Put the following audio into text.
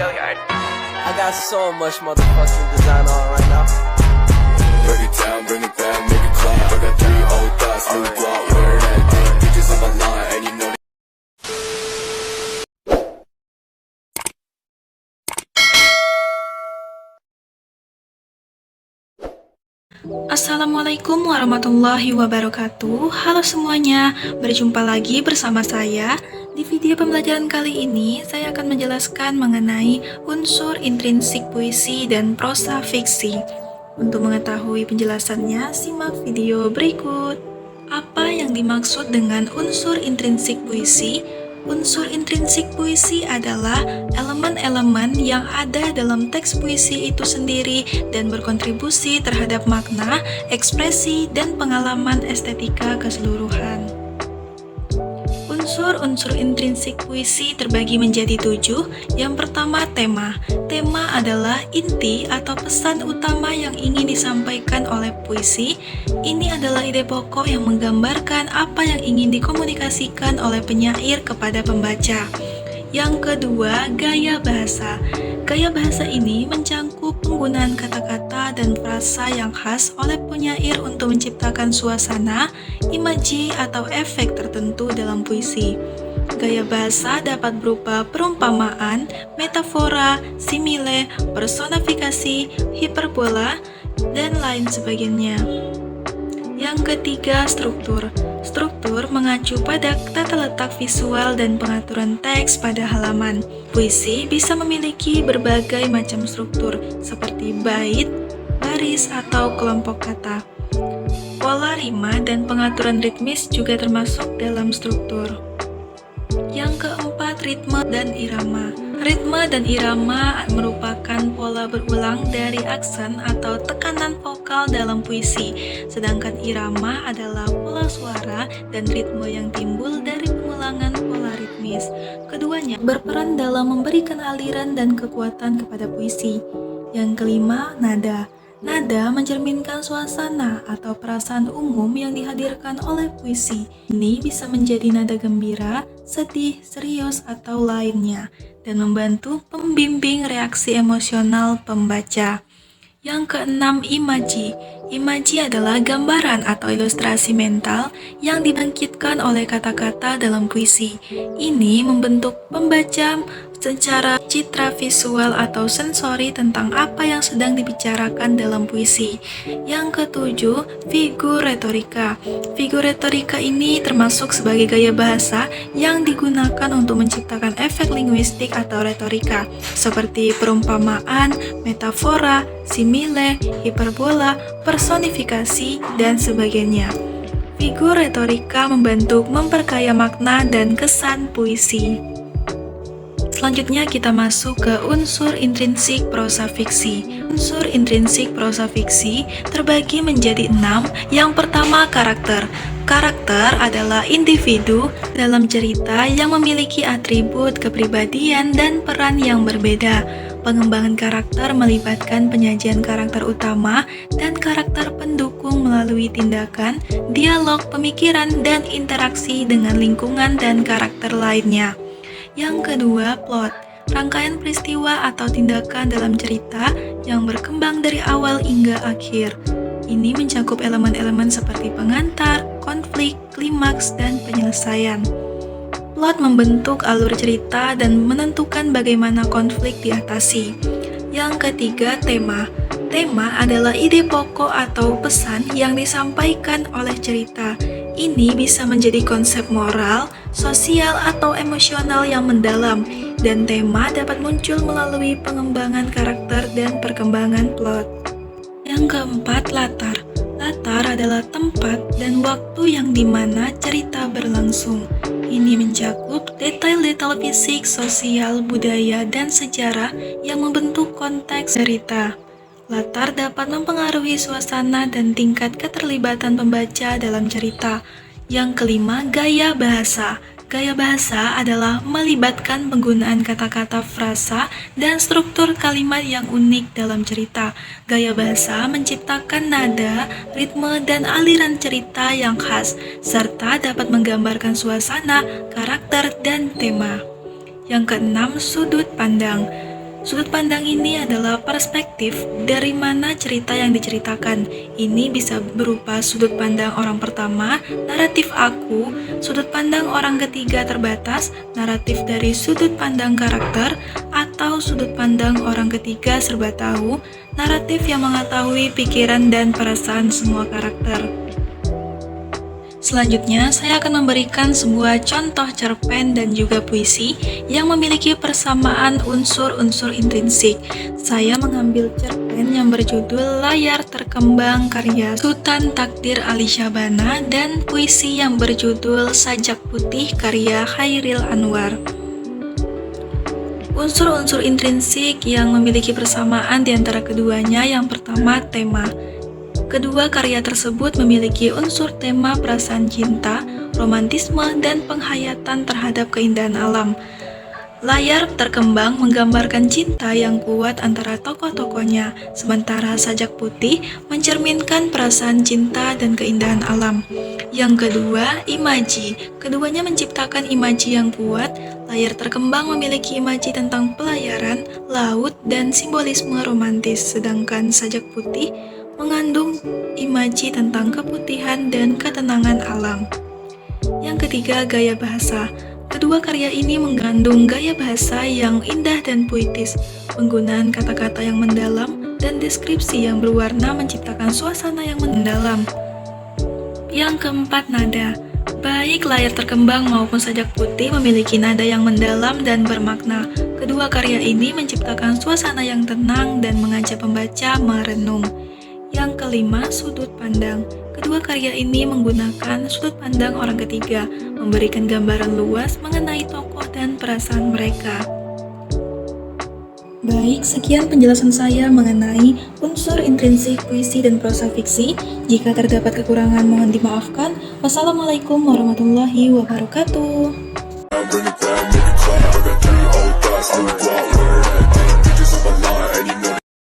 I got so much motherfucking design on right now. Break it down, bring it back, make it clap. I got 3 old thoughts, new guap, wear that thing. Bitches on my line, and you know. Assalamualaikum warahmatullahi wabarakatuh. Halo semuanya, berjumpa lagi bersama saya. Di video pembelajaran kali ini, saya akan menjelaskan mengenai unsur intrinsik puisi dan prosa fiksi. Untuk mengetahui penjelasannya, simak video berikut. Apa yang dimaksud dengan unsur intrinsik puisi? Unsur intrinsik puisi adalah elemen-elemen yang ada dalam teks puisi itu sendiri dan berkontribusi terhadap makna, ekspresi, dan pengalaman estetika keseluruhan. Unsur-unsur intrinsik puisi terbagi menjadi 7. Yang pertama, tema. Tema adalah inti atau pesan utama yang ingin disampaikan oleh puisi. Ini adalah ide pokok yang menggambarkan apa yang ingin dikomunikasikan oleh penyair kepada pembaca. Yang kedua, gaya bahasa. Gaya bahasa ini mencangkup penggunaan kata-kata dan frasa yang khas oleh penyair untuk menciptakan suasana, imaji, atau efek tertentu dalam puisi. Gaya bahasa dapat berupa perumpamaan, metafora, simile, personifikasi, hiperbola, dan lain sebagainya. Yang ketiga, struktur. Struktur mengacu pada tata letak visual dan pengaturan teks pada halaman. Puisi bisa memiliki berbagai macam struktur, seperti bait, baris, atau kelompok kata. Pola rima dan pengaturan ritmis juga termasuk dalam struktur. Yang keempat, ritme dan irama. Ritme dan irama merupakan pola berulang dari aksen atau tekanan vokal dalam puisi, sedangkan irama adalah pola suara dan ritme yang timbul dari pengulangan pola ritmis. Keduanya berperan dalam memberikan aliran dan kekuatan kepada puisi. Yang kelima, nada. Nada mencerminkan suasana atau perasaan umum yang dihadirkan oleh puisi. Ini bisa menjadi nada gembira, sedih, serius, atau lainnya, dan membantu membimbing reaksi emosional pembaca. Yang keenam, imaji. Imaji adalah gambaran atau ilustrasi mental yang dibangkitkan oleh kata-kata dalam puisi. Ini membentuk pembaca secara citra visual atau sensori tentang apa yang sedang dibicarakan dalam puisi. Yang ketujuh, figur retorika. Figur retorika ini termasuk sebagai gaya bahasa yang digunakan untuk menciptakan efek linguistik atau retorika, seperti perumpamaan, metafora, simile, hiperbola, personifikasi, dan sebagainya. Figur retorika membantu memperkaya makna dan kesan puisi. Selanjutnya kita masuk ke unsur intrinsik prosa fiksi. Unsur intrinsik prosa fiksi terbagi menjadi 6. Yang pertama, karakter. Karakter adalah individu dalam cerita yang memiliki atribut, kepribadian, dan peran yang berbeda. Pengembangan karakter melibatkan penyajian karakter utama dan karakter pendukung melalui tindakan, dialog, pemikiran, dan interaksi dengan lingkungan dan karakter lainnya. Yang kedua, plot. Rangkaian peristiwa atau tindakan dalam cerita yang berkembang dari awal hingga akhir. Ini mencakup elemen-elemen seperti pengantar, konflik, klimaks, dan penyelesaian. Plot membentuk alur cerita dan menentukan bagaimana konflik diatasi. Yang ketiga, tema. Tema adalah ide pokok atau pesan yang disampaikan oleh cerita. Ini bisa menjadi konsep moral, sosial, atau emosional yang mendalam, dan tema dapat muncul melalui pengembangan karakter dan perkembangan plot. Yang keempat, latar. Latar adalah tempat dan waktu yang dimana cerita berlangsung. Ini mencakup detail-detail fisik, sosial, budaya, dan sejarah yang membentuk konteks cerita. Latar dapat mempengaruhi suasana dan tingkat keterlibatan pembaca dalam cerita. Yang kelima, gaya bahasa. Gaya bahasa adalah melibatkan penggunaan kata-kata, frasa, dan struktur kalimat yang unik dalam cerita. Gaya bahasa menciptakan nada, ritme, dan aliran cerita yang khas, serta dapat menggambarkan suasana, karakter, dan tema. Yang keenam, sudut pandang. Sudut pandang ini adalah perspektif dari mana cerita yang diceritakan. Ini bisa berupa sudut pandang orang pertama, naratif aku, sudut pandang orang ketiga terbatas, naratif dari sudut pandang karakter, atau sudut pandang orang ketiga serba tahu, naratif yang mengetahui pikiran dan perasaan semua karakter. Selanjutnya, saya akan memberikan sebuah contoh cerpen dan juga puisi yang memiliki persamaan unsur-unsur intrinsik. Saya mengambil cerpen yang berjudul Layar Terkembang karya Sultan Takdir Ali Syabana dan puisi yang berjudul Sajak Putih karya Khairil Anwar. Unsur-unsur intrinsik yang memiliki persamaan di antara keduanya, yang pertama tema. Kedua karya tersebut memiliki unsur tema perasaan cinta, romantisme, dan penghayatan terhadap keindahan alam. Layar Terkembang menggambarkan cinta yang kuat antara tokoh-tokohnya, sementara Sajak Putih mencerminkan perasaan cinta dan keindahan alam. Yang kedua, imaji. Keduanya menciptakan imaji yang kuat. Layar Terkembang memiliki imaji tentang pelayaran, laut, dan simbolisme romantis, sedangkan Sajak Putih mengandung imaji tentang keputihan dan ketenangan alam. Yang ketiga, gaya bahasa. Kedua karya ini mengandung gaya bahasa yang indah dan puitis, penggunaan kata-kata yang mendalam, dan deskripsi yang berwarna menciptakan suasana yang mendalam. Yang keempat, nada. Baik Layar Terkembang maupun Sajak Putih memiliki nada yang mendalam dan bermakna. Kedua karya ini menciptakan suasana yang tenang dan mengajak pembaca merenung. Yang kelima, sudut pandang. Kedua karya ini menggunakan sudut pandang orang ketiga, memberikan gambaran luas mengenai tokoh dan perasaan mereka. Baik, sekian penjelasan saya mengenai unsur intrinsik puisi dan prosa fiksi. Jika terdapat kekurangan mohon dimaafkan. Wassalamualaikum warahmatullahi wabarakatuh. Bring it down, make it clap. I got 3 old thoughts, new